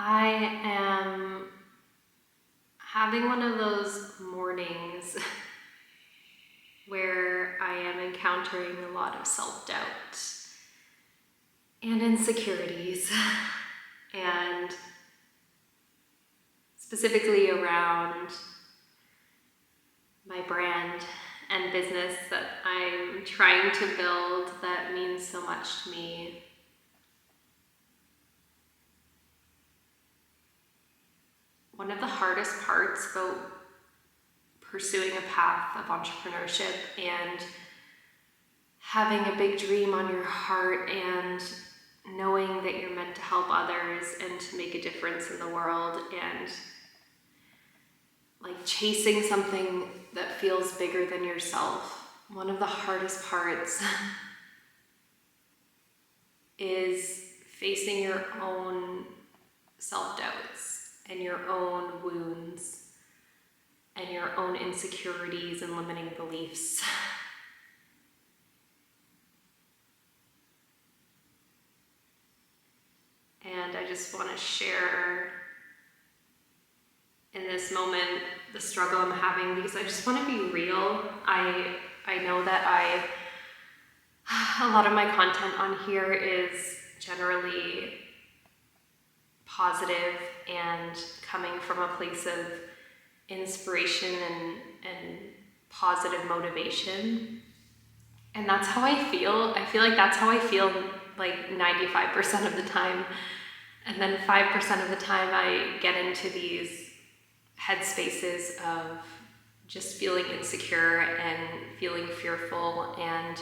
I am having one of those mornings where I am encountering a lot of self-doubt and insecurities, and specifically around my brand and business that I'm trying to build that means so much to me. One of the hardest parts about pursuing a path of entrepreneurship and having a big dream on your heart and knowing that you're meant to help others and to make a difference in the world and like chasing something that feels bigger than yourself. One of the hardest parts is facing your own self-doubts and your own wounds and your own insecurities and limiting beliefs. And I just want to share in this moment the struggle I'm having, because I just want to be real. I know that a lot of my content on here is generally positive and coming from a place of inspiration and positive motivation. And that's how I feel. I feel like that's how I feel like 95% of the time. And then 5% of the time I get into these headspaces of just feeling insecure and feeling fearful and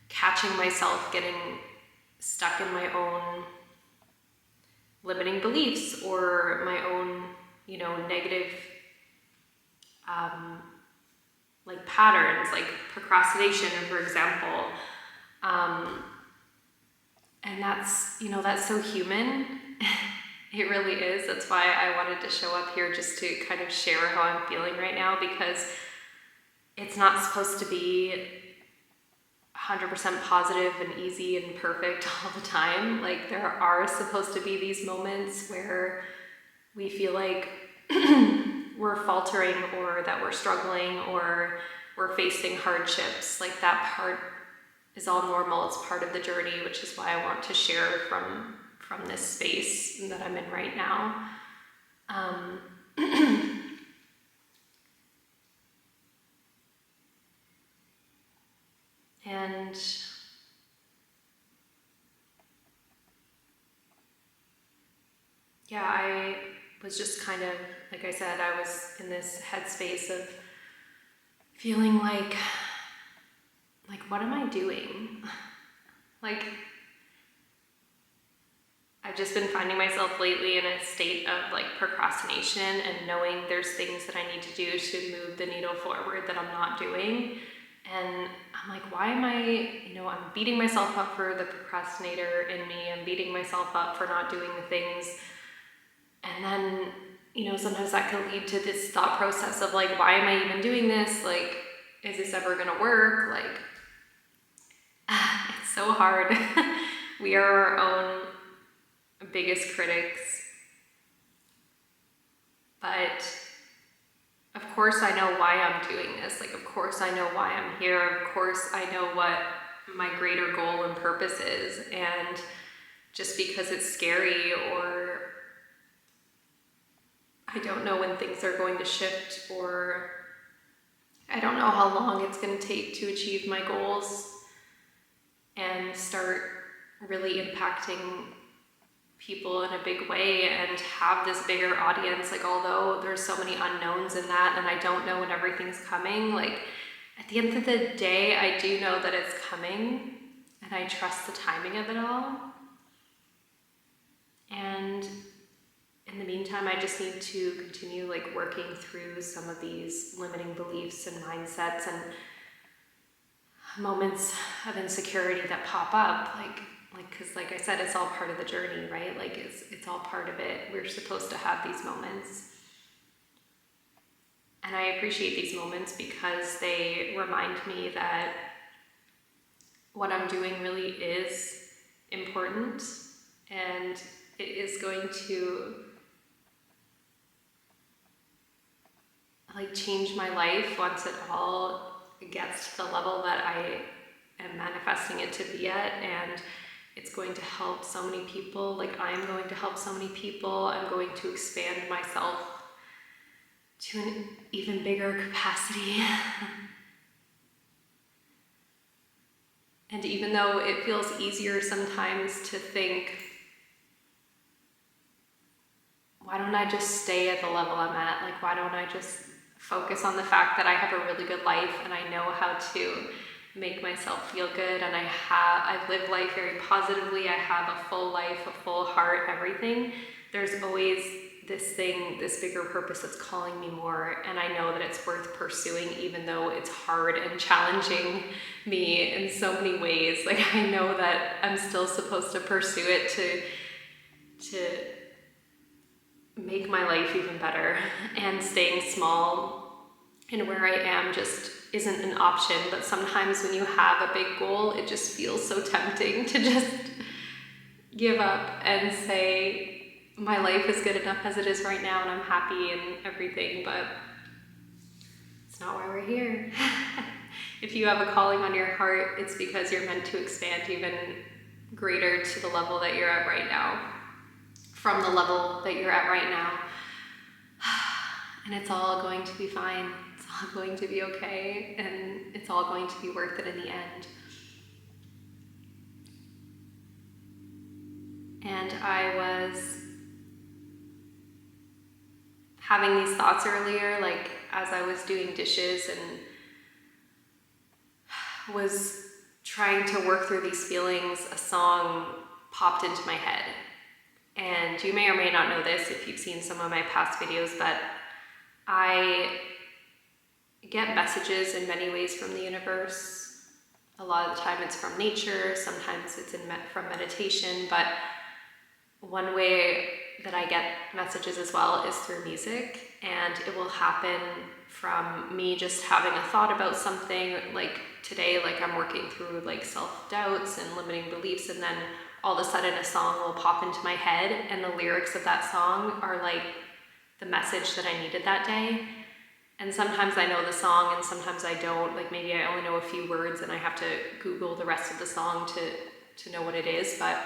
catching myself getting stuck in my own limiting beliefs or my own, negative like patterns, like procrastination, for example. And that's so human. It really is. That's why I wanted to show up here, just to kind of share how I'm feeling right now, because it's not supposed to be 100% positive and easy and perfect all the time. Like, there are supposed to be these moments where we feel like we're faltering or that we're struggling or we're facing hardships. Like, that part is all normal. It's part of the journey, which is why I want to share from this space that I'm in right now. And yeah, I was just kind of, like I said, I was in this headspace of feeling like what am I doing? Like, I've just been finding myself lately in a state of like procrastination and knowing there's things that I need to do to move the needle forward that I'm not doing. And I'm like, why am I'm beating myself up for the procrastinator in me. I'm beating myself up for not doing the things. And then, sometimes that can lead to this thought process of like, why am I even doing this? Like, is this ever gonna work? Like, it's so hard. We are our own biggest critics. But of course I know why I'm doing this. Like, of course I know why I'm here. Of course I know what my greater goal and purpose is. And just because it's scary or I don't know when things are going to shift, or I don't know how long it's going to take to achieve my goals and start really impacting people in a big way and have this bigger audience. Like, although there's so many unknowns in that and I don't know when everything's coming, like at the end of the day, I do know that it's coming and I trust the timing of it all. And in the meantime, I just need to continue like working through some of these limiting beliefs and mindsets and moments of insecurity that pop up, because like I said, it's all part of the journey, right? Like, it's all part of it. We're supposed to have these moments. And I appreciate these moments because they remind me that what I'm doing really is important and it is going to like change my life once it all gets to the level that I am manifesting it to be at, and it's going to help so many people. Like I'm going to help so many people. I'm going to expand myself to an even bigger capacity. And even though it feels easier sometimes to think, why don't I just stay at the level I'm at? Like, why don't I just focus on the fact that I have a really good life and I know how to make myself feel good, and I live life very positively. I have a full life, a full heart, everything. There's always this thing, this bigger purpose that's calling me more, and I know that it's worth pursuing, even though it's hard and challenging me in so many ways. Like I know that I'm still supposed to pursue it to make my life even better, and staying small and where I am just isn't an option. But sometimes when you have a big goal, it just feels so tempting to just give up and say, my life is good enough as it is right now and I'm happy and everything, but it's not why we're here. If you have a calling on your heart, it's because you're meant to expand even greater to the level that you're at right now, from the level that you're at right now. And it's all going to be fine. It's all going to be okay. And it's all going to be worth it in the end. And I was having these thoughts earlier, like as I was doing dishes and was trying to work through these feelings, a song popped into my head. And you may or may not know this if you've seen some of my past videos, but I get messages in many ways from the universe. A lot of the time it's from nature, sometimes it's from meditation, but one way that I get messages as well is through music, and it will happen from me just having a thought about something. Like today, like I'm working through like self-doubts and limiting beliefs, and then all of a sudden a song will pop into my head, and the lyrics of that song are like the message that I needed that day. And sometimes I know the song and sometimes I don't. Like maybe I only know a few words and I have to Google the rest of the song to know what it is. But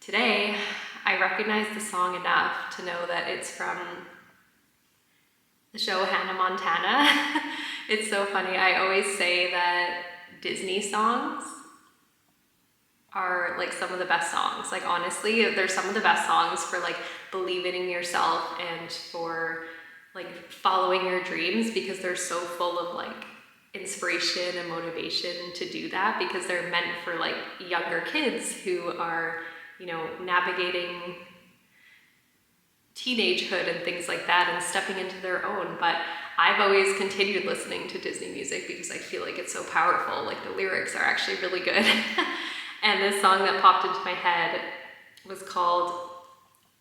today I recognized the song enough to know that it's from the show Hannah Montana. It's so funny. I always say that Disney songs are like some of the best songs. Like honestly, they're some of the best songs for like believing in yourself and for like following your dreams, because they're so full of like inspiration and motivation to do that, because they're meant for like younger kids who are, you know, navigating teenagehood and things like that and stepping into their own. But I've always continued listening to Disney music because I feel like it's so powerful. Like the lyrics are actually really good. And this song that popped into my head was called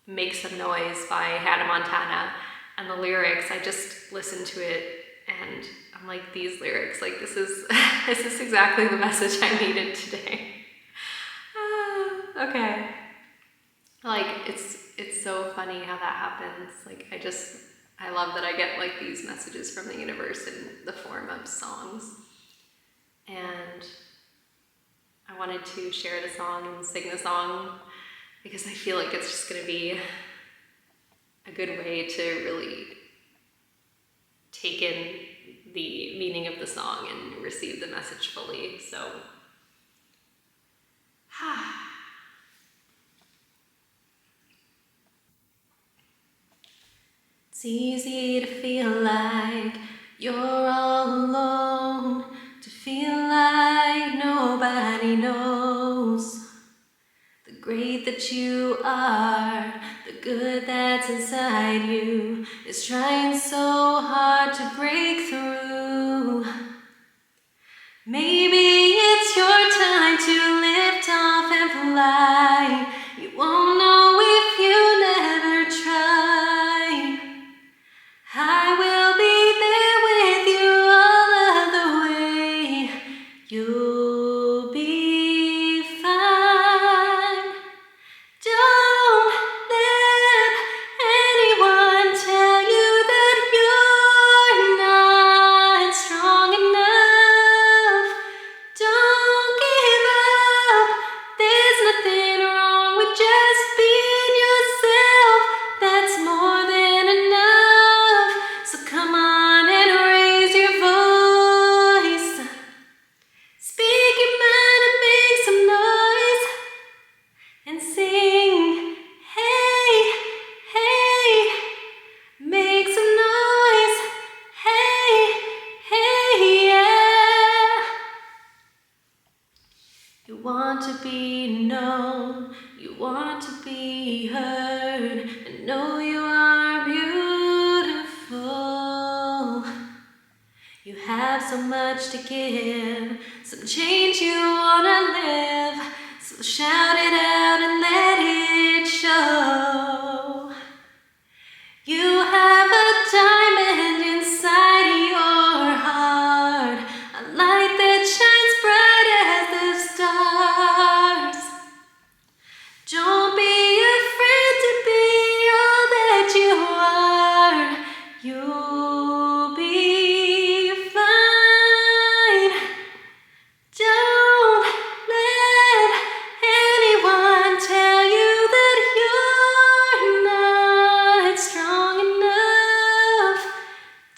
Make Some Noise by Hannah Montana. And the lyrics, I just listened to it and I'm like, these lyrics, like this is exactly the message I needed today. Okay. Like it's so funny how that happens. Like I love that I get like these messages from the universe in the form of songs. And I wanted to share the song and sing the song because I feel like it's just gonna be a good way to really take in the meaning of the song and receive the message fully. So, it's easy to feel like you're all alone, to feel like nobody knows the great that you are, the good that's inside you is trying so hard to break through. Maybe it's your time to lift off and fly. You won't know if you never try. I will be there with you all of the way. You'll be fine. Don't let anyone tell you that you're be known, you want to be heard, and know you are beautiful. You have so much to give, some change you wanna live, so shout it out and let it show. You have a diamond inside your heart, a light that shines bright as the stars. Don't be afraid to be all that you are. You'll be fine. Don't let anyone tell you that you're not strong enough.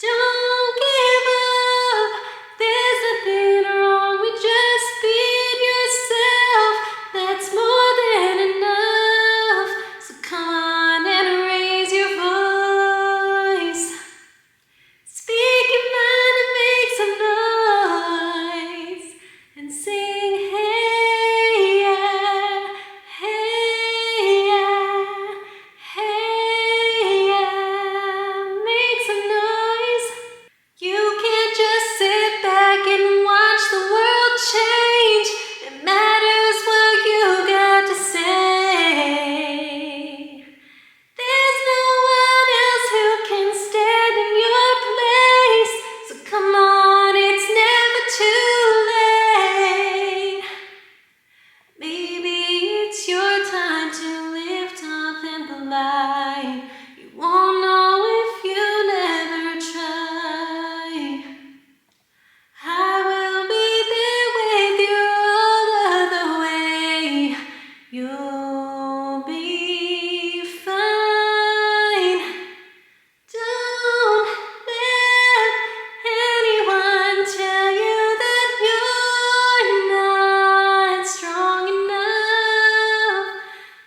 Don't give up. There's nothing wrong with just being yourself. That's more than enough. So come on and raise your voice. Speak your mind and make some noise. And sing, hey yeah, hey yeah, hey yeah. Make some noise. You can't just sit back and watch the world change. It matters what you got to say. There's no one else who can stand in your place. So come on, it's never too late. Maybe it's your time to lift off in the light. You won't know if you never try. I will be there with you all of the way. You'll be fine. Don't let anyone tell you that you're not strong enough.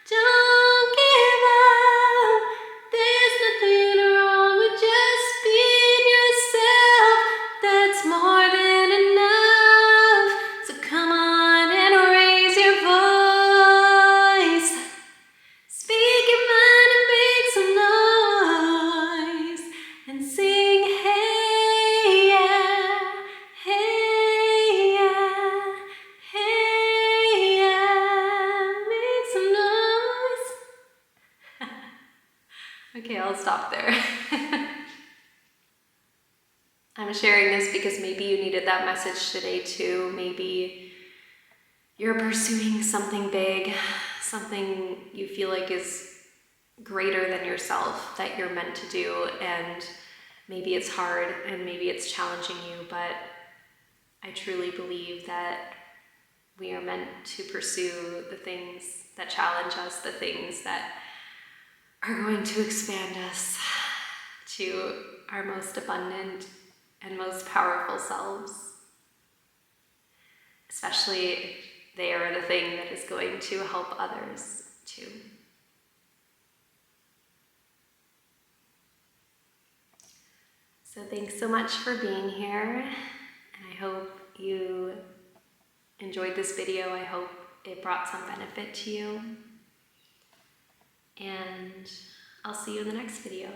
Don't give up. There's nothing wrong with just being yourself. That's more than enough. So come on and raise your voice. Speak your mind and make some noise. And sing, hey yeah, hey yeah, hey yeah. Make some noise. Okay, I'll stop there. I'm sharing this because maybe you needed that message today too. Maybe you're pursuing something big, something you feel like is greater than yourself that you're meant to do, and maybe it's hard and maybe it's challenging you, but I truly believe that we are meant to pursue the things that challenge us, the things that are going to expand us to our most abundant and most powerful selves, especially if they are the thing that is going to help others too. So thanks so much for being here, and I hope you enjoyed this video. I hope it brought some benefit to you, and I'll see you in the next video.